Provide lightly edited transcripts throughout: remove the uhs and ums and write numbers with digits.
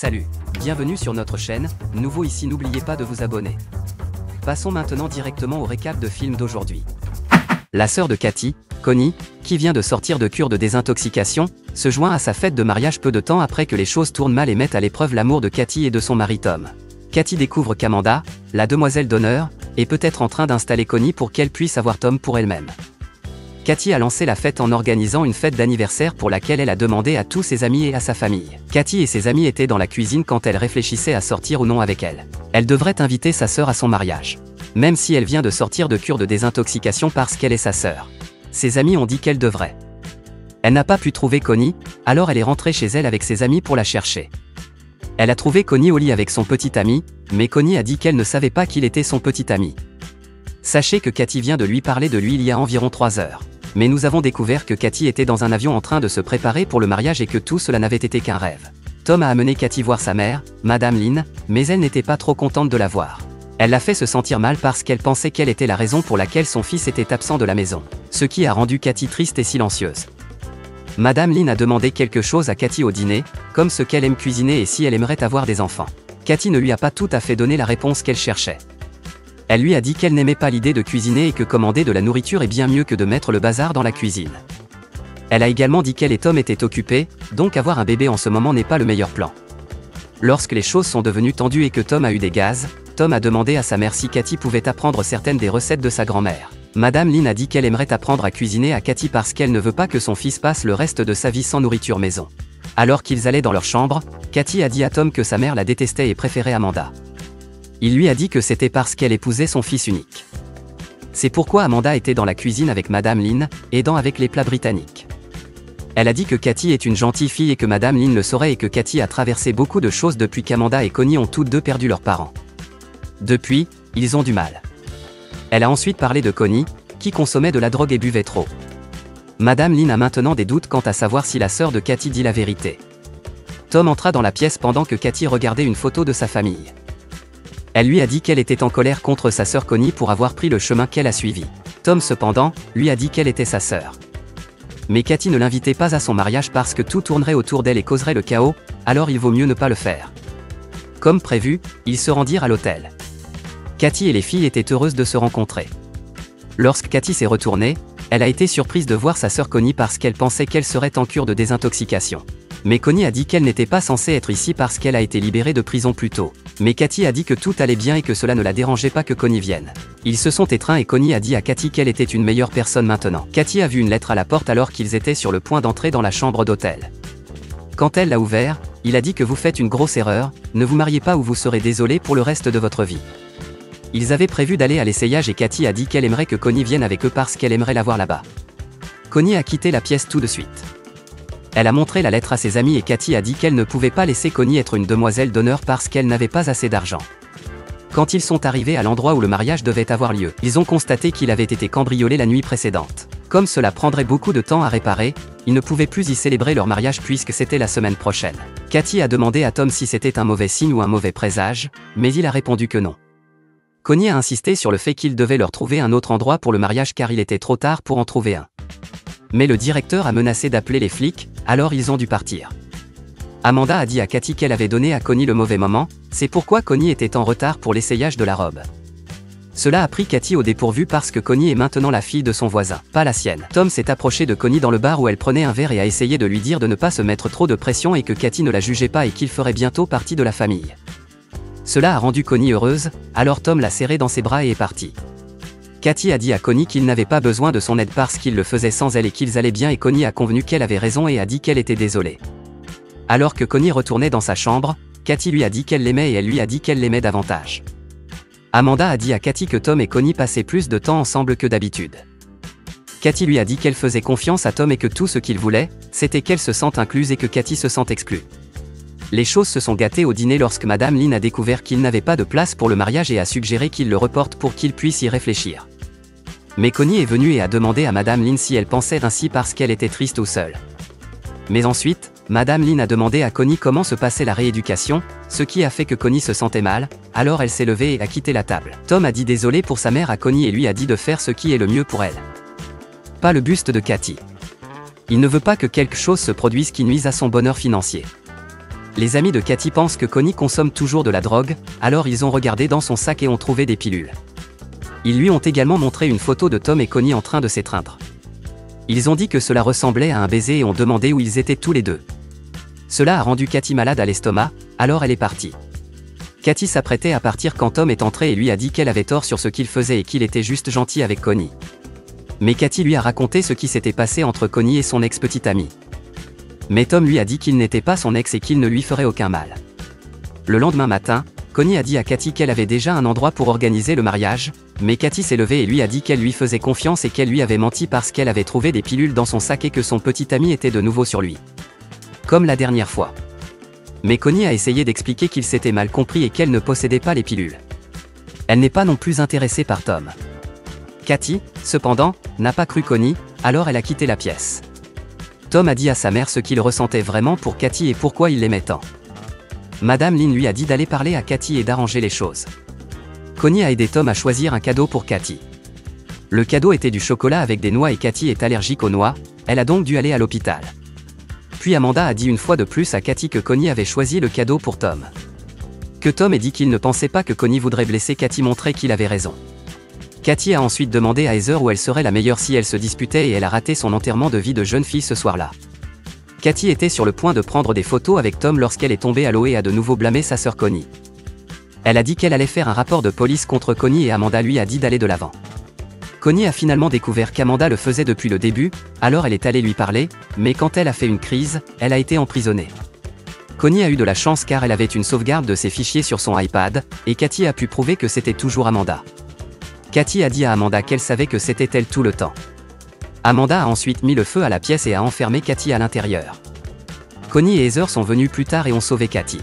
Salut, bienvenue sur notre chaîne, nouveau ici n'oubliez pas de vous abonner. Passons maintenant directement au récap de film d'aujourd'hui. La sœur de Katy, Connie, qui vient de sortir de cure de désintoxication, se joint à sa fête de mariage peu de temps après que les choses tournent mal et mettent à l'épreuve l'amour de Katy et de son mari Tom. Katy découvre qu'Amanda, la demoiselle d'honneur, est peut-être en train d'installer Connie pour qu'elle puisse avoir Tom pour elle-même. Katy a lancé la fête en organisant une fête d'anniversaire pour laquelle elle a demandé à tous ses amis et à sa famille. Katy et ses amis étaient dans la cuisine quand elle réfléchissait à sortir ou non avec elle. Elle devrait inviter sa sœur à son mariage. Même si elle vient de sortir de cure de désintoxication parce qu'elle est sa sœur. Ses amis ont dit qu'elle devrait. Elle n'a pas pu trouver Connie, alors elle est rentrée chez elle avec ses amis pour la chercher. Elle a trouvé Connie au lit avec son petit ami, mais Connie a dit qu'elle ne savait pas qu'il était son petit ami. Sachez que Katy vient de lui parler de lui il y a environ 3 heures. Mais nous avons découvert que Katy était dans un avion en train de se préparer pour le mariage et que tout cela n'avait été qu'un rêve. Tom a amené Katy voir sa mère, Madame Lynn, mais elle n'était pas trop contente de la voir. Elle l'a fait se sentir mal parce qu'elle pensait qu'elle était la raison pour laquelle son fils était absent de la maison, ce qui a rendu Katy triste et silencieuse. Madame Lynn a demandé quelque chose à Katy au dîner, comme ce qu'elle aime cuisiner et si elle aimerait avoir des enfants. Katy ne lui a pas tout à fait donné la réponse qu'elle cherchait. Elle lui a dit qu'elle n'aimait pas l'idée de cuisiner et que commander de la nourriture est bien mieux que de mettre le bazar dans la cuisine. Elle a également dit qu'elle et Tom étaient occupés, donc avoir un bébé en ce moment n'est pas le meilleur plan. Lorsque les choses sont devenues tendues et que Tom a eu des gaz, Tom a demandé à sa mère si Katy pouvait apprendre certaines des recettes de sa grand-mère. Madame Lynn a dit qu'elle aimerait apprendre à cuisiner à Katy parce qu'elle ne veut pas que son fils passe le reste de sa vie sans nourriture maison. Alors qu'ils allaient dans leur chambre, Katy a dit à Tom que sa mère la détestait et préférait Amanda. Il lui a dit que c'était parce qu'elle épousait son fils unique. C'est pourquoi Amanda était dans la cuisine avec Madame Lynn, aidant avec les plats britanniques. Elle a dit que Katy est une gentille fille et que Madame Lynn le saurait et que Katy a traversé beaucoup de choses depuis qu'Amanda et Connie ont toutes deux perdu leurs parents. Depuis, ils ont du mal. Elle a ensuite parlé de Connie, qui consommait de la drogue et buvait trop. Madame Lynn a maintenant des doutes quant à savoir si la sœur de Katy dit la vérité. Tom entra dans la pièce pendant que Katy regardait une photo de sa famille. Elle lui a dit qu'elle était en colère contre sa sœur Connie pour avoir pris le chemin qu'elle a suivi. Tom cependant, lui a dit qu'elle était sa sœur. Mais Katy ne l'invitait pas à son mariage parce que tout tournerait autour d'elle et causerait le chaos, alors il vaut mieux ne pas le faire. Comme prévu, ils se rendirent à l'hôtel. Katy et les filles étaient heureuses de se rencontrer. Lorsque Katy s'est retournée, elle a été surprise de voir sa sœur Connie parce qu'elle pensait qu'elle serait en cure de désintoxication. Mais Connie a dit qu'elle n'était pas censée être ici parce qu'elle a été libérée de prison plus tôt. Mais Katy a dit que tout allait bien et que cela ne la dérangeait pas que Connie vienne. Ils se sont étreints et Connie a dit à Katy qu'elle était une meilleure personne maintenant. Katy a vu une lettre à la porte alors qu'ils étaient sur le point d'entrer dans la chambre d'hôtel. Quand elle l'a ouvert, il a dit que vous faites une grosse erreur, ne vous mariez pas ou vous serez désolé pour le reste de votre vie. Ils avaient prévu d'aller à l'essayage et Katy a dit qu'elle aimerait que Connie vienne avec eux parce qu'elle aimerait la voir là-bas. Connie a quitté la pièce tout de suite. Elle a montré la lettre à ses amis et Katy a dit qu'elle ne pouvait pas laisser Connie être une demoiselle d'honneur parce qu'elle n'avait pas assez d'argent. Quand ils sont arrivés à l'endroit où le mariage devait avoir lieu, ils ont constaté qu'il avait été cambriolé la nuit précédente. Comme cela prendrait beaucoup de temps à réparer, ils ne pouvaient plus y célébrer leur mariage puisque c'était la semaine prochaine. Katy a demandé à Tom si c'était un mauvais signe ou un mauvais présage, mais il a répondu que non. Connie a insisté sur le fait qu'il devait leur trouver un autre endroit pour le mariage car il était trop tard pour en trouver un. Mais le directeur a menacé d'appeler les flics, alors ils ont dû partir. Amanda a dit à Katy qu'elle avait donné à Connie le mauvais moment, c'est pourquoi Connie était en retard pour l'essayage de la robe. Cela a pris Katy au dépourvu parce que Connie est maintenant la fille de son voisin, pas la sienne. Tom s'est approché de Connie dans le bar où elle prenait un verre et a essayé de lui dire de ne pas se mettre trop de pression et que Katy ne la jugeait pas et qu'il ferait bientôt partie de la famille. Cela a rendu Connie heureuse, alors Tom l'a serrée dans ses bras et est parti. Katy a dit à Connie qu'il n'avait pas besoin de son aide parce qu'il le faisait sans elle et qu'ils allaient bien et Connie a convenu qu'elle avait raison et a dit qu'elle était désolée. Alors que Connie retournait dans sa chambre, Katy lui a dit qu'elle l'aimait et elle lui a dit qu'elle l'aimait davantage. Amanda a dit à Katy que Tom et Connie passaient plus de temps ensemble que d'habitude. Katy lui a dit qu'elle faisait confiance à Tom et que tout ce qu'il voulait, c'était qu'elle se sente incluse et que Katy se sente exclue. Les choses se sont gâtées au dîner lorsque Madame Lynn a découvert qu'il n'avait pas de place pour le mariage et a suggéré qu'il le reporte pour qu'il puisse y réfléchir. Mais Connie est venue et a demandé à Madame Lynn si elle pensait ainsi parce qu'elle était triste ou seule. Mais ensuite, Madame Lynn a demandé à Connie comment se passait la rééducation, ce qui a fait que Connie se sentait mal, alors elle s'est levée et a quitté la table. Tom a dit désolé pour sa mère à Connie et lui a dit de faire ce qui est le mieux pour elle. Pas le buste de Katy. Il ne veut pas que quelque chose se produise qui nuise à son bonheur financier. Les amis de Cathy pensent que Connie consomme toujours de la drogue, alors ils ont regardé dans son sac et ont trouvé des pilules. Ils lui ont également montré une photo de Tom et Connie en train de s'étreindre. Ils ont dit que cela ressemblait à un baiser et ont demandé où ils étaient tous les deux. Cela a rendu Cathy malade à l'estomac, alors elle est partie. Cathy s'apprêtait à partir quand Tom est entré et lui a dit qu'elle avait tort sur ce qu'il faisait et qu'il était juste gentil avec Connie. Mais Cathy lui a raconté ce qui s'était passé entre Connie et son ex-petite amie. Mais Tom lui a dit qu'il n'était pas son ex et qu'il ne lui ferait aucun mal. Le lendemain matin, Connie a dit à Cathy qu'elle avait déjà un endroit pour organiser le mariage, mais Cathy s'est levée et lui a dit qu'elle lui faisait confiance et qu'elle lui avait menti parce qu'elle avait trouvé des pilules dans son sac et que son petit ami était de nouveau sur lui. Comme la dernière fois. Mais Connie a essayé d'expliquer qu'il s'était mal compris et qu'elle ne possédait pas les pilules. Elle n'est pas non plus intéressée par Tom. Cathy, cependant, n'a pas cru Connie, alors elle a quitté la pièce. Tom a dit à sa mère ce qu'il ressentait vraiment pour Cathy et pourquoi il l'aimait tant. Madame Lynn lui a dit d'aller parler à Cathy et d'arranger les choses. Connie a aidé Tom à choisir un cadeau pour Cathy. Le cadeau était du chocolat avec des noix et Cathy est allergique aux noix, elle a donc dû aller à l'hôpital. Puis Amanda a dit une fois de plus à Cathy que Connie avait choisi le cadeau pour Tom. Que Tom ait dit qu'il ne pensait pas que Connie voudrait blesser Cathy montrait qu'il avait raison. Cathy a ensuite demandé à Heather où elle serait la meilleure si elle se disputait et elle a raté son enterrement de vie de jeune fille ce soir-là. Cathy était sur le point de prendre des photos avec Tom lorsqu'elle est tombée à l'eau et a de nouveau blâmé sa sœur Connie. Elle a dit qu'elle allait faire un rapport de police contre Connie et Amanda lui a dit d'aller de l'avant. Connie a finalement découvert qu'Amanda le faisait depuis le début, alors elle est allée lui parler, mais quand elle a fait une crise, elle a été emprisonnée. Connie a eu de la chance car elle avait une sauvegarde de ses fichiers sur son iPad, et Cathy a pu prouver que c'était toujours Amanda. Cathy a dit à Amanda qu'elle savait que c'était elle tout le temps. Amanda a ensuite mis le feu à la pièce et a enfermé Cathy à l'intérieur. Connie et Heather sont venus plus tard et ont sauvé Cathy.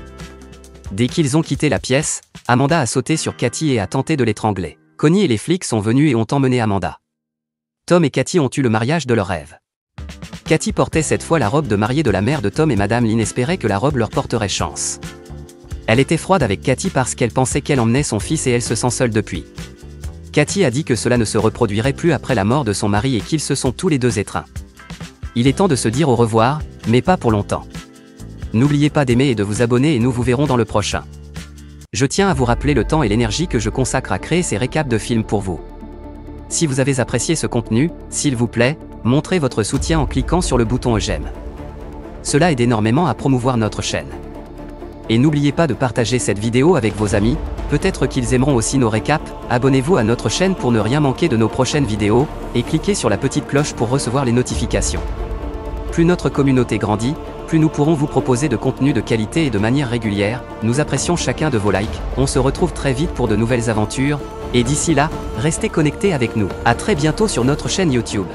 Dès qu'ils ont quitté la pièce, Amanda a sauté sur Cathy et a tenté de l'étrangler. Connie et les flics sont venus et ont emmené Amanda. Tom et Cathy ont eu le mariage de leur rêve. Cathy portait cette fois la robe de mariée de la mère de Tom et Madame Lynn espérait que la robe leur porterait chance. Elle était froide avec Cathy parce qu'elle pensait qu'elle emmenait son fils et elle se sent seule depuis. Cathy a dit que cela ne se reproduirait plus après la mort de son mari et qu'ils se sont tous les deux étreints. Il est temps de se dire au revoir, mais pas pour longtemps. N'oubliez pas d'aimer et de vous abonner et nous vous verrons dans le prochain. Je tiens à vous rappeler le temps et l'énergie que je consacre à créer ces récaps de films pour vous. Si vous avez apprécié ce contenu, s'il vous plaît, montrez votre soutien en cliquant sur le bouton j'aime. Cela aide énormément à promouvoir notre chaîne. Et n'oubliez pas de partager cette vidéo avec vos amis, peut-être qu'ils aimeront aussi nos récaps, abonnez-vous à notre chaîne pour ne rien manquer de nos prochaines vidéos, et cliquez sur la petite cloche pour recevoir les notifications. Plus notre communauté grandit, plus nous pourrons vous proposer de contenus de qualité et de manière régulière, nous apprécions chacun de vos likes, on se retrouve très vite pour de nouvelles aventures, et d'ici là, restez connectés avec nous. À très bientôt sur notre chaîne YouTube.